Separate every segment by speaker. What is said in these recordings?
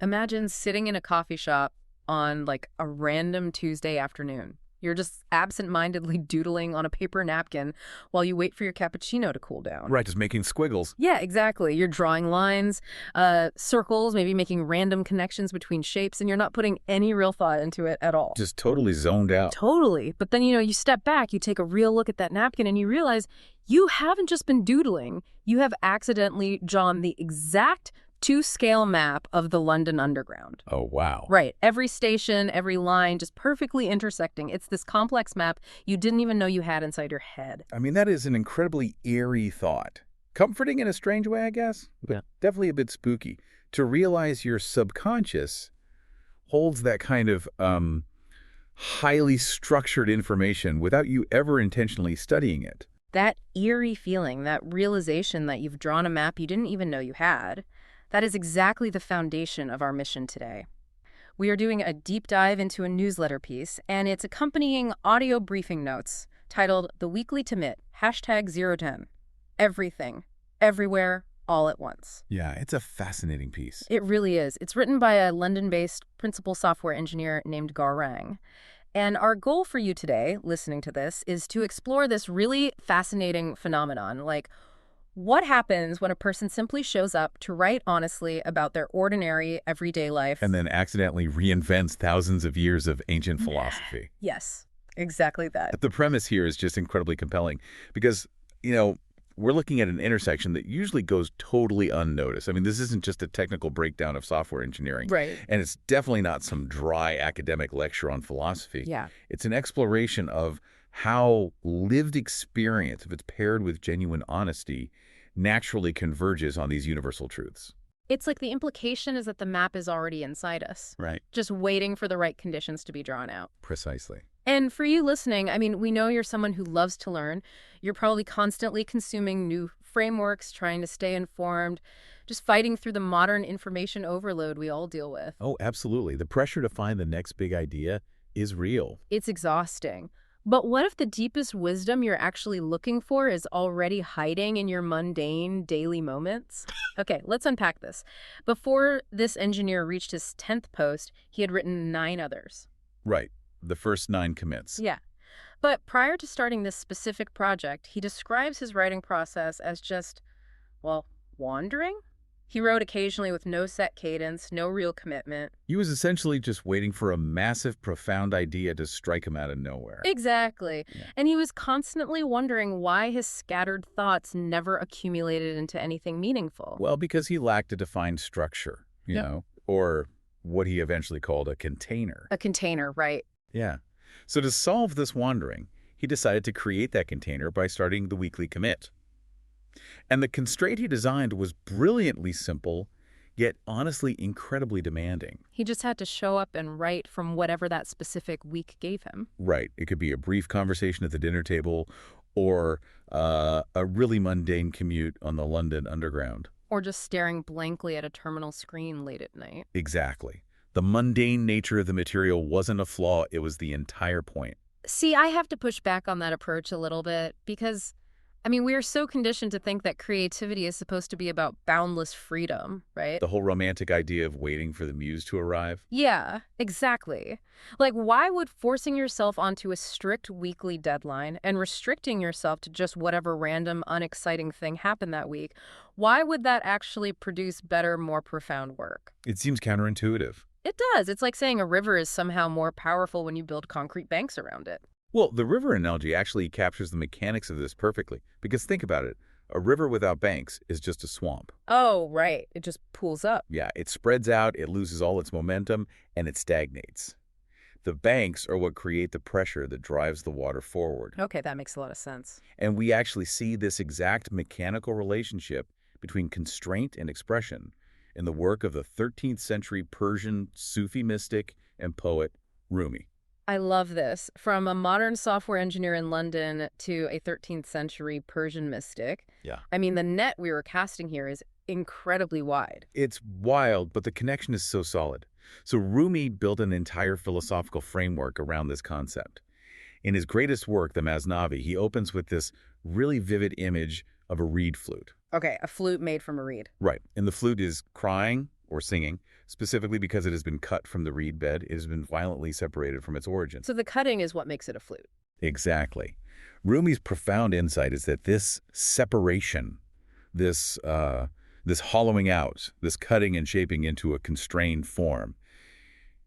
Speaker 1: Imagine sitting in a coffee shop on like a random Tuesday afternoon. You're just absent-mindedly doodling on a paper napkin while you wait for your cappuccino to cool down.
Speaker 2: Right, just making squiggles.
Speaker 1: Yeah, exactly. You're drawing lines, circles, maybe making random connections between shapes, and you're not putting any real thought into it at all.
Speaker 2: Just totally zoned out.
Speaker 1: Totally. But then, you step back, you take a real look at that napkin, and you realize you haven't just been doodling. You have accidentally drawn the exact to-scale map of the London Underground.
Speaker 2: Oh, wow.
Speaker 1: Right. Every station, every line, just perfectly intersecting. It's this complex map you didn't even know you had inside your head.
Speaker 2: I mean, that is an incredibly eerie thought. Comforting in a strange way, I guess. But definitely a bit spooky. To realize your subconscious holds that kind of highly structured information without you ever intentionally studying it.
Speaker 1: That eerie feeling, that realization that you've drawn a map you didn't even know you had, that is exactly the foundation of our mission today. We are doing a deep dive into a newsletter piece and its accompanying audio briefing notes titled The Weekly Commit, #010. Everything, everywhere, all at once.
Speaker 2: Yeah, it's a fascinating piece.
Speaker 1: It really is. It's written by a London-based principal software engineer named Gaurang. And our goal for you today, listening to this, is to explore this really fascinating phenomenon, like what happens when a person simply shows up to write honestly about their ordinary, everyday life.
Speaker 2: And then accidentally reinvents thousands of years of ancient philosophy.
Speaker 1: Yes, exactly that.
Speaker 2: The premise here is just incredibly compelling because, we're looking at an intersection that usually goes totally unnoticed. I mean, this isn't just a technical breakdown of software engineering.
Speaker 1: Right.
Speaker 2: And it's definitely not some dry academic lecture on philosophy.
Speaker 1: Yeah.
Speaker 2: It's an exploration of how lived experience, if it's paired with genuine honesty, naturally converges on these universal truths.
Speaker 1: It's like the implication is that the map is already inside us.
Speaker 2: Right.
Speaker 1: Just waiting for the right conditions to be drawn out.
Speaker 2: Precisely.
Speaker 1: And for you listening, I mean, we know you're someone who loves to learn. You're probably constantly consuming new frameworks, trying to stay informed, just fighting through the modern information overload we all deal with.
Speaker 2: Oh, absolutely. The pressure to find the next big idea is real.
Speaker 1: It's exhausting. But what if the deepest wisdom you're actually looking for is already hiding in your mundane daily moments? Okay, let's unpack this. Before this engineer reached his 10th post, he had written 9 others.
Speaker 2: Right. The first 9 commits.
Speaker 1: Yeah. But prior to starting this specific project, he describes his writing process as just, wandering? He wrote occasionally with no set cadence, no real commitment.
Speaker 2: He was essentially just waiting for a massive, profound idea to strike him out of nowhere.
Speaker 1: Exactly.
Speaker 2: Yeah.
Speaker 1: And he was constantly wondering why his scattered thoughts never accumulated into anything meaningful.
Speaker 2: Well, because he lacked a defined structure, you know, or what he eventually called a container.
Speaker 1: A container, right.
Speaker 2: Yeah. So to solve this wandering, he decided to create that container by starting the weekly commit. And the constraint he designed was brilliantly simple, yet honestly incredibly demanding.
Speaker 1: He just had to show up and write from whatever that specific week gave him.
Speaker 2: Right. It could be a brief conversation at the dinner table or a really mundane commute on the London Underground.
Speaker 1: Or just staring blankly at a terminal screen late at night.
Speaker 2: Exactly. The mundane nature of the material wasn't a flaw, it was the entire point.
Speaker 1: See, I have to push back on that approach a little bit because, we are so conditioned to think that creativity is supposed to be about boundless freedom, right?
Speaker 2: The whole romantic idea of waiting for the muse to arrive.
Speaker 1: Yeah, exactly. Like, why would forcing yourself onto a strict weekly deadline and restricting yourself to just whatever random, unexciting thing happened that week, why would that actually produce better, more profound work?
Speaker 2: It seems counterintuitive.
Speaker 1: It does. It's like saying a river is somehow more powerful when you build concrete banks around it.
Speaker 2: Well, the river analogy actually captures the mechanics of this perfectly. Because think about it. A river without banks is just a swamp.
Speaker 1: Oh, right. It just pools up.
Speaker 2: Yeah, it spreads out, it loses all its momentum, and it stagnates. The banks are what create the pressure that drives the water forward.
Speaker 1: Okay, that makes a lot of sense.
Speaker 2: And we actually see this exact mechanical relationship between constraint and expression in the work of the 13th century Persian Sufi mystic and poet Rumi.
Speaker 1: I love this. From a modern software engineer in London to a 13th century Persian mystic.
Speaker 2: Yeah.
Speaker 1: The net we were casting here is incredibly wide.
Speaker 2: It's wild, but the connection is so solid. So Rumi built an entire philosophical framework around this concept. In his greatest work, the Masnavi, he opens with this really vivid image of a reed flute.
Speaker 1: Okay, a flute made from a reed.
Speaker 2: Right. And the flute is crying or singing, specifically because it has been cut from the reed bed. It has been violently separated from its origin.
Speaker 1: So the cutting is what makes it a flute.
Speaker 2: Exactly. Rumi's profound insight is that this separation, this hollowing out, this cutting and shaping into a constrained form,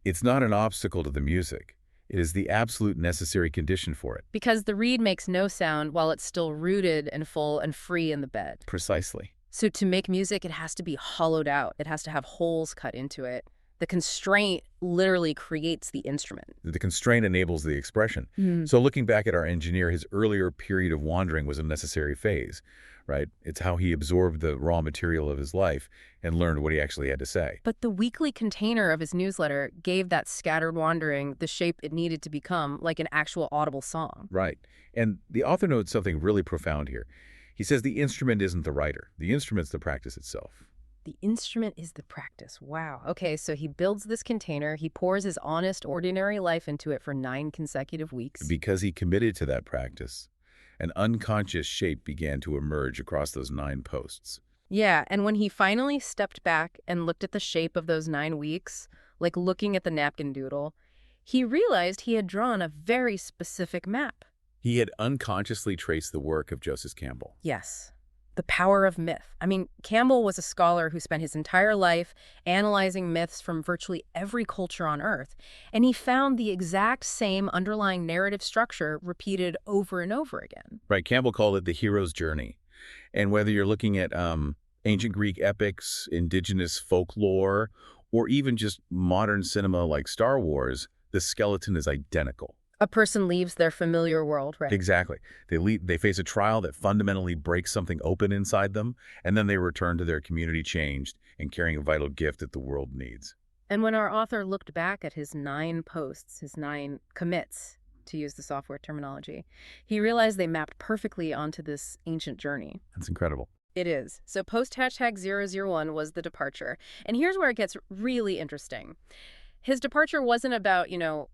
Speaker 2: it's not an obstacle to the music. It is the absolute necessary condition for it.
Speaker 1: Because the reed makes no sound while it's still rooted and full and free in the bed.
Speaker 2: Precisely.
Speaker 1: So to make music, it has to be hollowed out. It has to have holes cut into it. The constraint literally creates the instrument.
Speaker 2: The constraint enables the expression. So looking back at our engineer, his earlier period of wandering was a necessary phase, right? It's how he absorbed the raw material of his life and learned what he actually had to say.
Speaker 1: But the weekly container of his newsletter gave that scattered wandering the shape it needed to become, like an actual audible song.
Speaker 2: Right. And the author notes something really profound here. He says the instrument isn't the writer. The instrument's the practice itself.
Speaker 1: The instrument is the practice. Wow. Okay, so he builds this container. He pours his honest, ordinary life into it for 9 consecutive weeks.
Speaker 2: Because he committed to that practice, an unconscious shape began to emerge across those 9 posts.
Speaker 1: Yeah, and when he finally stepped back and looked at the shape of those 9 weeks, like looking at the napkin doodle, he realized he had drawn a very specific map.
Speaker 2: He had unconsciously traced the work of Joseph Campbell.
Speaker 1: Yes. The power of myth. I mean, Campbell was a scholar who spent his entire life analyzing myths from virtually every culture on Earth, and he found the exact same underlying narrative structure repeated over and over again.
Speaker 2: Right, Campbell called it the hero's journey. And whether you're looking at ancient Greek epics, indigenous folklore, or even just modern cinema like Star Wars, the skeleton is identical.
Speaker 1: A person leaves their familiar world, right?
Speaker 2: Exactly. They face a trial that fundamentally breaks something open inside them, and then they return to their community changed and carrying a vital gift that the world needs.
Speaker 1: And when our author looked back at his 9 posts, his 9 commits, to use the software terminology, he realized they mapped perfectly onto this ancient journey.
Speaker 2: That's incredible.
Speaker 1: It is. So post #001 was the departure. And here's where it gets really interesting. His departure wasn't about,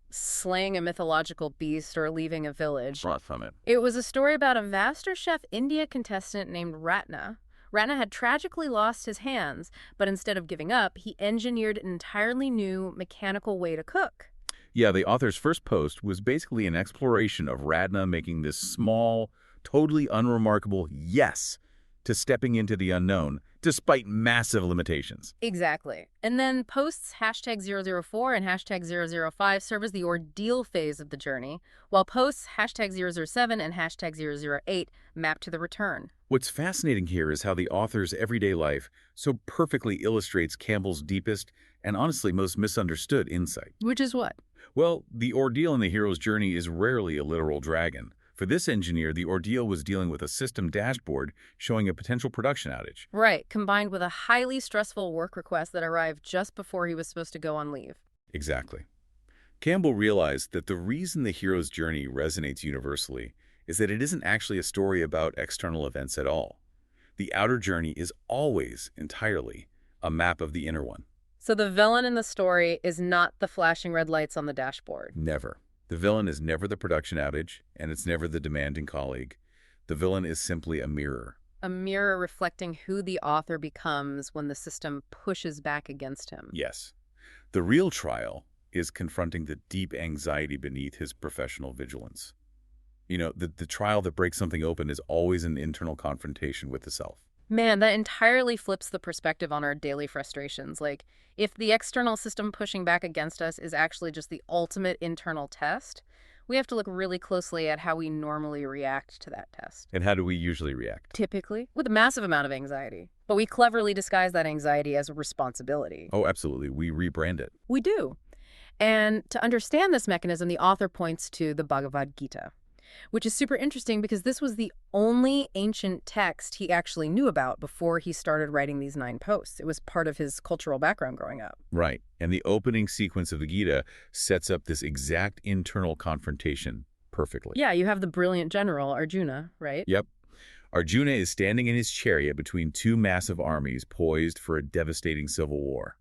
Speaker 1: slaying a mythological beast or leaving a village.
Speaker 2: Brought from it.
Speaker 1: It was a story about a MasterChef India contestant named Ratna. Ratna had tragically lost his hands, but instead of giving up, he engineered an entirely new mechanical way to cook.
Speaker 2: Yeah, the author's first post was basically an exploration of Ratna making this small, totally unremarkable yes to stepping into the unknown, despite massive limitations.
Speaker 1: Exactly. And then posts #004 and #005 serve as the ordeal phase of the journey, while posts #007 and #008 map to the return.
Speaker 2: What's fascinating here is how the author's everyday life so perfectly illustrates Campbell's deepest and honestly most misunderstood insight.
Speaker 1: Which is what?
Speaker 2: Well, the ordeal in the hero's journey is rarely a literal dragon. For this engineer, the ordeal was dealing with a system dashboard showing a potential production outage.
Speaker 1: Right, combined with a highly stressful work request that arrived just before he was supposed to go on leave.
Speaker 2: Exactly. Campbell realized that the reason the hero's journey resonates universally is that it isn't actually a story about external events at all. The outer journey is always, entirely, a map of the inner one.
Speaker 1: So the villain in the story is not the flashing red lights on the dashboard.
Speaker 2: Never. The villain is never the production outage, and it's never the demanding colleague. The villain is simply a mirror.
Speaker 1: A mirror reflecting who the author becomes when the system pushes back against him.
Speaker 2: Yes. The real trial is confronting the deep anxiety beneath his professional vigilance. The trial that breaks something open is always an internal confrontation with the self.
Speaker 1: Man, that entirely flips the perspective on our daily frustrations. Like, if the external system pushing back against us is actually just the ultimate internal test, we have to look really closely at how we normally react to that test.
Speaker 2: And how do we usually react?
Speaker 1: Typically, with a massive amount of anxiety. But we cleverly disguise that anxiety as a responsibility.
Speaker 2: Oh, absolutely. We rebrand it.
Speaker 1: We do. And to understand this mechanism, the author points to the Bhagavad Gita, which is super interesting because this was the only ancient text he actually knew about before he started writing these 9 posts. It was part of his cultural background growing up.
Speaker 2: Right. And the opening sequence of the Gita sets up this exact internal confrontation perfectly.
Speaker 1: Yeah, you have the brilliant general, Arjuna, right?
Speaker 2: Yep. Arjuna is standing in his chariot between 2 massive armies poised for a devastating civil war.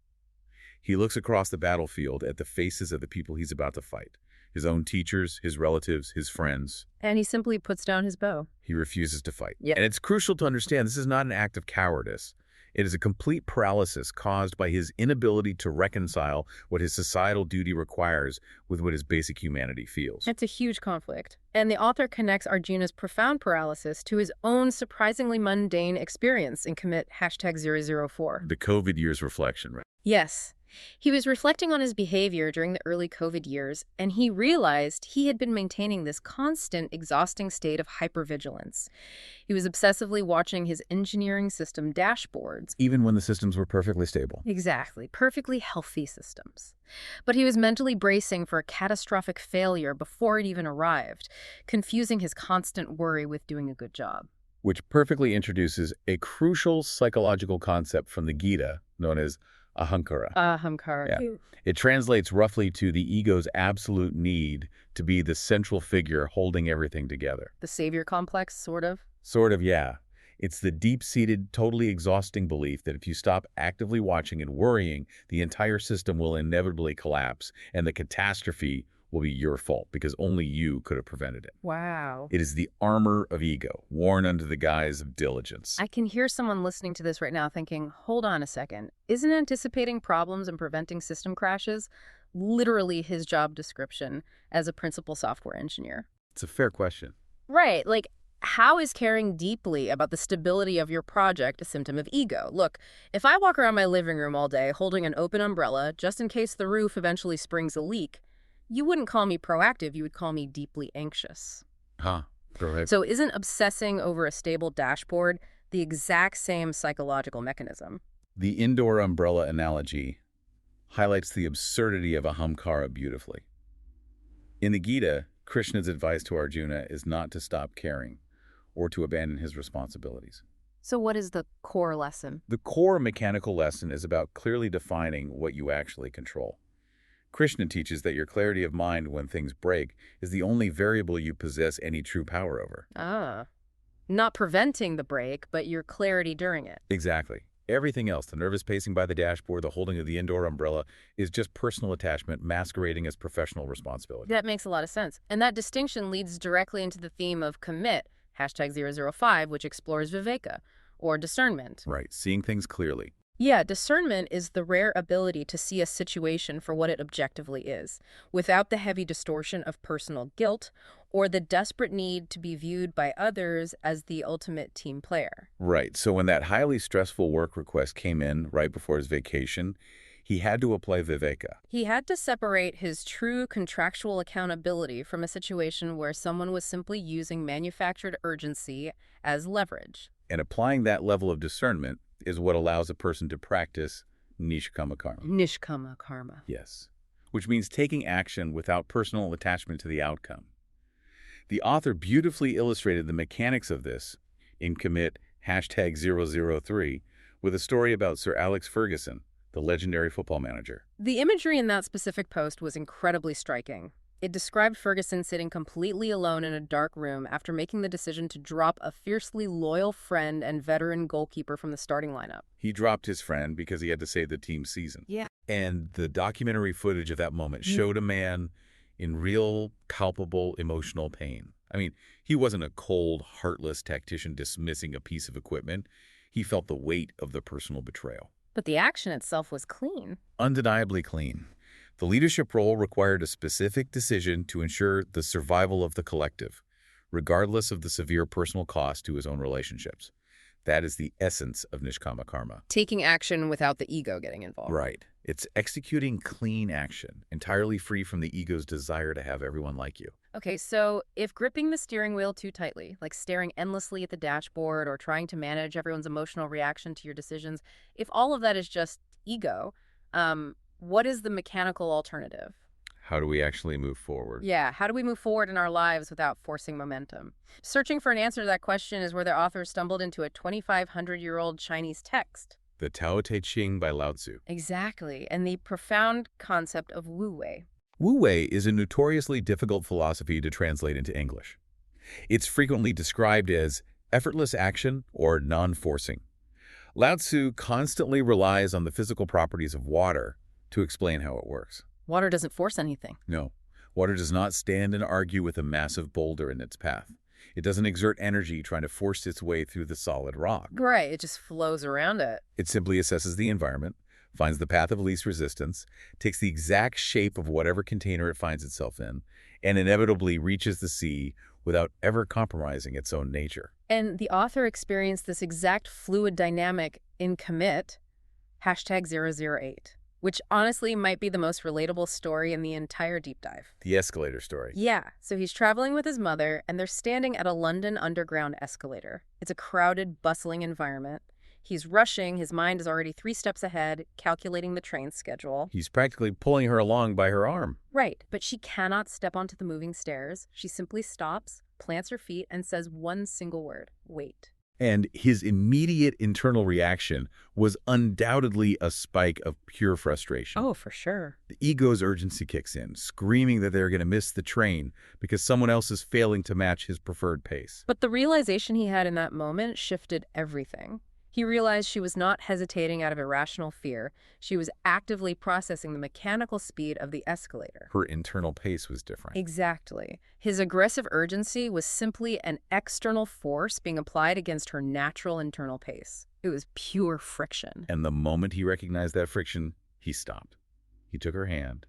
Speaker 2: He looks across the battlefield at the faces of the people he's about to fight. His own teachers, his relatives, his friends.
Speaker 1: And he simply puts down his bow.
Speaker 2: He refuses to fight.
Speaker 1: Yep.
Speaker 2: And it's crucial to understand this is not an act of cowardice. It is a complete paralysis caused by his inability to reconcile what his societal duty requires with what his basic humanity feels.
Speaker 1: It's a huge conflict. And the author connects Arjuna's profound paralysis to his own surprisingly mundane experience in Commit #004.
Speaker 2: The COVID year's reflection, right?
Speaker 1: Yes. He was reflecting on his behavior during the early COVID years, and he realized he had been maintaining this constant, exhausting state of hypervigilance. He was obsessively watching his engineering system dashboards.
Speaker 2: Even when the systems were perfectly stable.
Speaker 1: Exactly. Perfectly healthy systems. But he was mentally bracing for a catastrophic failure before it even arrived, confusing his constant worry with doing a good job.
Speaker 2: Which perfectly introduces a crucial psychological concept from the Gita known as ahankara.
Speaker 1: Ahankara.
Speaker 2: Yeah. It translates roughly to the ego's absolute need to be the central figure holding everything together.
Speaker 1: The savior complex, sort of?
Speaker 2: Sort of, yeah. It's the deep-seated, totally exhausting belief that if you stop actively watching and worrying, the entire system will inevitably collapse, and the catastrophe will be your fault because only you could have prevented it.
Speaker 1: Wow.
Speaker 2: It is the armor of ego, worn under the guise of diligence.
Speaker 1: I can hear someone listening to this right now thinking, hold on a second, isn't anticipating problems and preventing system crashes literally his job description as a principal software engineer?
Speaker 2: It's a fair question.
Speaker 1: Right. Like, how is caring deeply about the stability of your project a symptom of ego? Look, if I walk around my living room all day holding an open umbrella just in case the roof eventually springs a leak, you wouldn't call me proactive, you would call me deeply anxious.
Speaker 2: Huh. Go ahead.
Speaker 1: So isn't obsessing over a stable dashboard the exact same psychological mechanism?
Speaker 2: The indoor umbrella analogy highlights the absurdity of ahamkara beautifully. In the Gita, Krishna's advice to Arjuna is not to stop caring or to abandon his responsibilities.
Speaker 1: So what is the core lesson?
Speaker 2: The core mechanical lesson is about clearly defining what you actually control. Krishna teaches that your clarity of mind when things break is the only variable you possess any true power over.
Speaker 1: Ah, not preventing the break, but your clarity during it.
Speaker 2: Exactly. Everything else, the nervous pacing by the dashboard, the holding of the indoor umbrella, is just personal attachment masquerading as professional responsibility.
Speaker 1: That makes a lot of sense. And that distinction leads directly into the theme of Commit, #005, which explores viveka, or discernment.
Speaker 2: Right, seeing things clearly.
Speaker 1: Yeah, discernment is the rare ability to see a situation for what it objectively is, without the heavy distortion of personal guilt or the desperate need to be viewed by others as the ultimate team player.
Speaker 2: Right, so when that highly stressful work request came in right before his vacation, he had to apply viveka.
Speaker 1: He had to separate his true contractual accountability from a situation where someone was simply using manufactured urgency as leverage.
Speaker 2: And applying that level of discernment is what allows a person to practice nishkama karma.
Speaker 1: Nishkama karma.
Speaker 2: Yes, which means taking action without personal attachment to the outcome. The author beautifully illustrated the mechanics of this in Commit #003 with a story about Sir Alex Ferguson, the legendary football manager.
Speaker 1: The imagery in that specific post was incredibly striking. It described Ferguson sitting completely alone in a dark room after making the decision to drop a fiercely loyal friend and veteran goalkeeper from the starting lineup.
Speaker 2: He dropped his friend because he had to save the team's season.
Speaker 1: Yeah.
Speaker 2: And the documentary footage of that moment showed a man in real, palpable, emotional pain. I mean, he wasn't a cold, heartless tactician dismissing a piece of equipment. He felt the weight of the personal betrayal.
Speaker 1: But the action itself was clean.
Speaker 2: Undeniably clean. The leadership role required a specific decision to ensure the survival of the collective, regardless of the severe personal cost to his own relationships. That is the essence of nishkama karma.
Speaker 1: Taking action without the ego getting involved.
Speaker 2: Right. It's executing clean action, entirely free from the ego's desire to have everyone like you.
Speaker 1: Okay, so if gripping the steering wheel too tightly, like staring endlessly at the dashboard or trying to manage everyone's emotional reaction to your decisions, if all of that is just ego, what is the mechanical alternative?
Speaker 2: How do we actually move forward?
Speaker 1: Yeah, how do we move forward in our lives without forcing momentum? Searching for an answer to that question is where the author stumbled into a 2,500-year-old Chinese text.
Speaker 2: The Tao Te Ching by Lao Tzu.
Speaker 1: Exactly, and the profound concept of Wu Wei.
Speaker 2: Wu Wei is a notoriously difficult philosophy to translate into English. It's frequently described as effortless action or non-forcing. Lao Tzu constantly relies on the physical properties of water to explain how it works.
Speaker 1: Water doesn't force anything.
Speaker 2: No, water does not stand and argue with a massive boulder in its path. It doesn't exert energy trying to force its way through the solid rock.
Speaker 1: Right, it just flows around it.
Speaker 2: It simply assesses the environment, finds the path of least resistance, takes the exact shape of whatever container it finds itself in, and inevitably reaches the sea without ever compromising its own nature.
Speaker 1: And the author experienced this exact fluid dynamic in Commit, #008, which honestly might be the most relatable story in the entire deep dive.
Speaker 2: The escalator story.
Speaker 1: Yeah, so he's traveling with his mother, and they're standing at a London underground escalator. It's a crowded, bustling environment. He's rushing, his mind is already 3 steps ahead, calculating the train schedule.
Speaker 2: He's practically pulling her along by her arm.
Speaker 1: Right, but she cannot step onto the moving stairs. She simply stops, plants her feet, and says one single word: wait.
Speaker 2: And his immediate internal reaction was undoubtedly a spike of pure frustration.
Speaker 1: Oh, for sure.
Speaker 2: The ego's urgency kicks in, screaming that they're going to miss the train because someone else is failing to match his preferred pace.
Speaker 1: But the realization he had in that moment shifted everything. He realized she was not hesitating out of irrational fear. She was actively processing the mechanical speed of the escalator.
Speaker 2: Her internal pace was different.
Speaker 1: Exactly. His aggressive urgency was simply an external force being applied against her natural internal pace. It was pure friction.
Speaker 2: And the moment he recognized that friction, he stopped. He took her hand,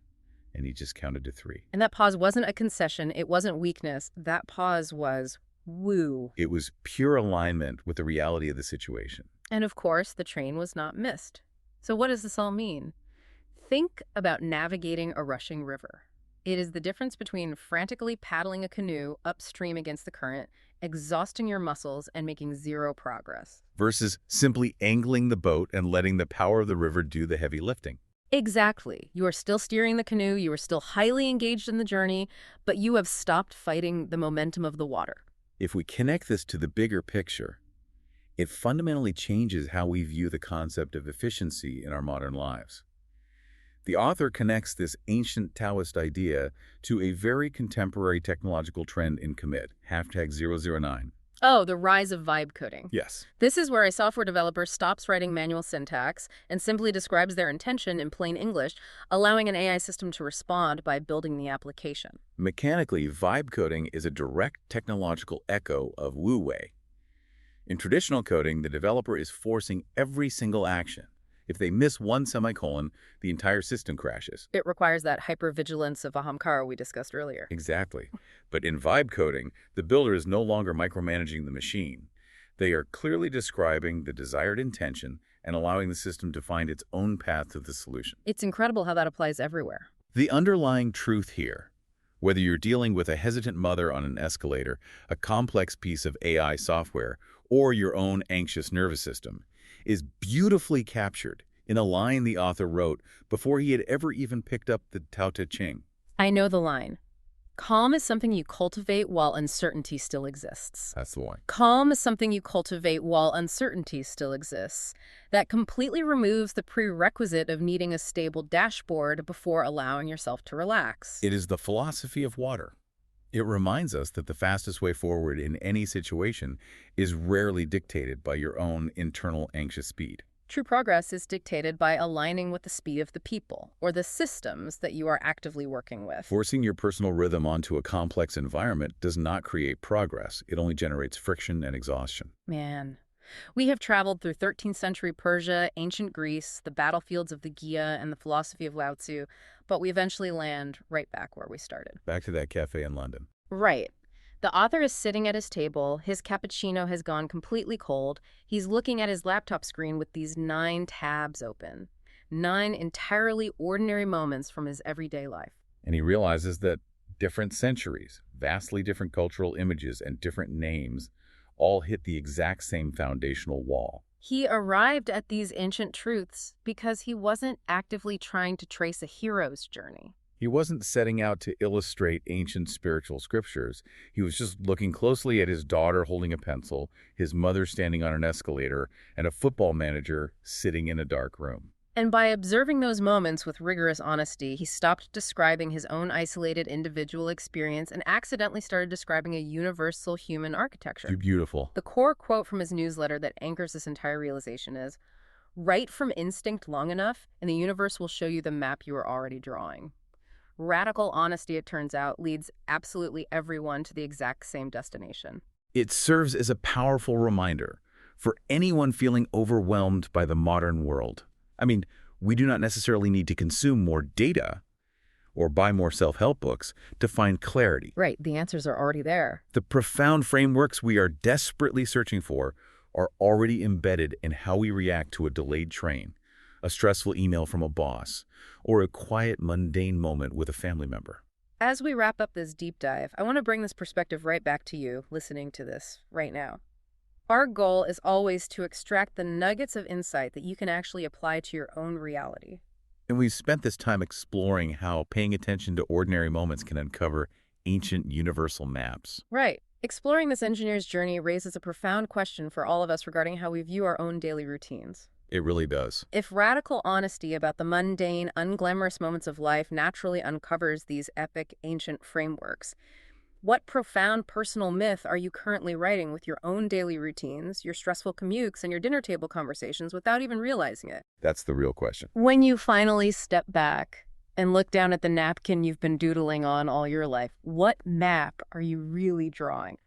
Speaker 2: and he just counted to 3.
Speaker 1: And that pause wasn't a concession. It wasn't weakness. That pause was woo.
Speaker 2: It was pure alignment with the reality of the situation.
Speaker 1: And of course, the train was not missed. So what does this all mean? Think about navigating a rushing river. It is the difference between frantically paddling a canoe upstream against the current, exhausting your muscles, and making 0 progress.
Speaker 2: Versus simply angling the boat and letting the power of the river do the heavy lifting.
Speaker 1: Exactly. You are still steering the canoe, you are still highly engaged in the journey, but you have stopped fighting the momentum of the water.
Speaker 2: If we connect this to the bigger picture, it fundamentally changes how we view the concept of efficiency in our modern lives. The author connects this ancient Taoist idea to a very contemporary technological trend in Commit, #009.
Speaker 1: Oh, the rise of vibe coding.
Speaker 2: Yes.
Speaker 1: This is where a software developer stops writing manual syntax and simply describes their intention in plain English, allowing an AI system to respond by building the application.
Speaker 2: Mechanically, vibe coding is a direct technological echo of Wu Wei. In traditional coding, the developer is forcing every single action. If they miss one semicolon, the entire system crashes.
Speaker 1: It requires that hypervigilance of ahamkara we discussed earlier.
Speaker 2: Exactly. But in vibe coding, the builder is no longer micromanaging the machine. They are clearly describing the desired intention and allowing the system to find its own path to the solution.
Speaker 1: It's incredible how that applies everywhere.
Speaker 2: The underlying truth here, whether you're dealing with a hesitant mother on an escalator, a complex piece of AI software, or your own anxious nervous system, is beautifully captured in a line the author wrote before he had ever even picked up the Tao Te Ching.
Speaker 1: I know the line. Calm is something you cultivate while uncertainty still exists.
Speaker 2: That's the one.
Speaker 1: Calm is something you cultivate while uncertainty still exists. That completely removes the prerequisite of needing a stable dashboard before allowing yourself to relax.
Speaker 2: It is the philosophy of water. It reminds us that the fastest way forward in any situation is rarely dictated by your own internal anxious speed.
Speaker 1: True progress is dictated by aligning with the speed of the people or the systems that you are actively working with.
Speaker 2: Forcing your personal rhythm onto a complex environment does not create progress. It only generates friction and exhaustion.
Speaker 1: Man, we have traveled through 13th century Persia, ancient Greece, the battlefields of the Gita, and the philosophy of Lao Tzu, but we eventually land right back where we started.
Speaker 2: Back to that cafe in London.
Speaker 1: Right. The author is sitting at his table. His cappuccino has gone completely cold. He's looking at his laptop screen with these 9 tabs open. 9 entirely ordinary moments from his everyday life.
Speaker 2: And he realizes that different centuries, vastly different cultural images, and different names all hit the exact same foundational wall.
Speaker 1: He arrived at these ancient truths because he wasn't actively trying to trace a hero's journey.
Speaker 2: He wasn't setting out to illustrate ancient spiritual scriptures. He was just looking closely at his daughter holding a pencil, his mother standing on an escalator, and a football manager sitting in a dark room.
Speaker 1: And by observing those moments with rigorous honesty, he stopped describing his own isolated individual experience and accidentally started describing a universal human architecture.
Speaker 2: Beautiful.
Speaker 1: The core quote from his newsletter that anchors this entire realization is, "Write from instinct long enough, and the universe will show you the map you are already drawing." Radical honesty, it turns out, leads absolutely everyone to the exact same destination.
Speaker 2: It serves as a powerful reminder for anyone feeling overwhelmed by the modern world. I mean, we do not necessarily need to consume more data or buy more self-help books to find clarity.
Speaker 1: Right, the answers are already there.
Speaker 2: The profound frameworks we are desperately searching for are already embedded in how we react to a delayed train, a stressful email from a boss, or a quiet, mundane moment with a family member.
Speaker 1: As we wrap up this deep dive, I want to bring this perspective right back to you listening to this right now. Our goal is always to extract the nuggets of insight that you can actually apply to your own reality.
Speaker 2: And we've spent this time exploring how paying attention to ordinary moments can uncover ancient universal maps.
Speaker 1: Right. Exploring this engineer's journey raises a profound question for all of us regarding how we view our own daily routines.
Speaker 2: It really does.
Speaker 1: If radical honesty about the mundane, unglamorous moments of life naturally uncovers these epic, ancient frameworks, what profound personal myth are you currently writing with your own daily routines, your stressful commutes, and your dinner table conversations without even realizing it?
Speaker 2: That's the real question.
Speaker 1: When you finally step back and look down at the napkin you've been doodling on all your life, what map are you really drawing?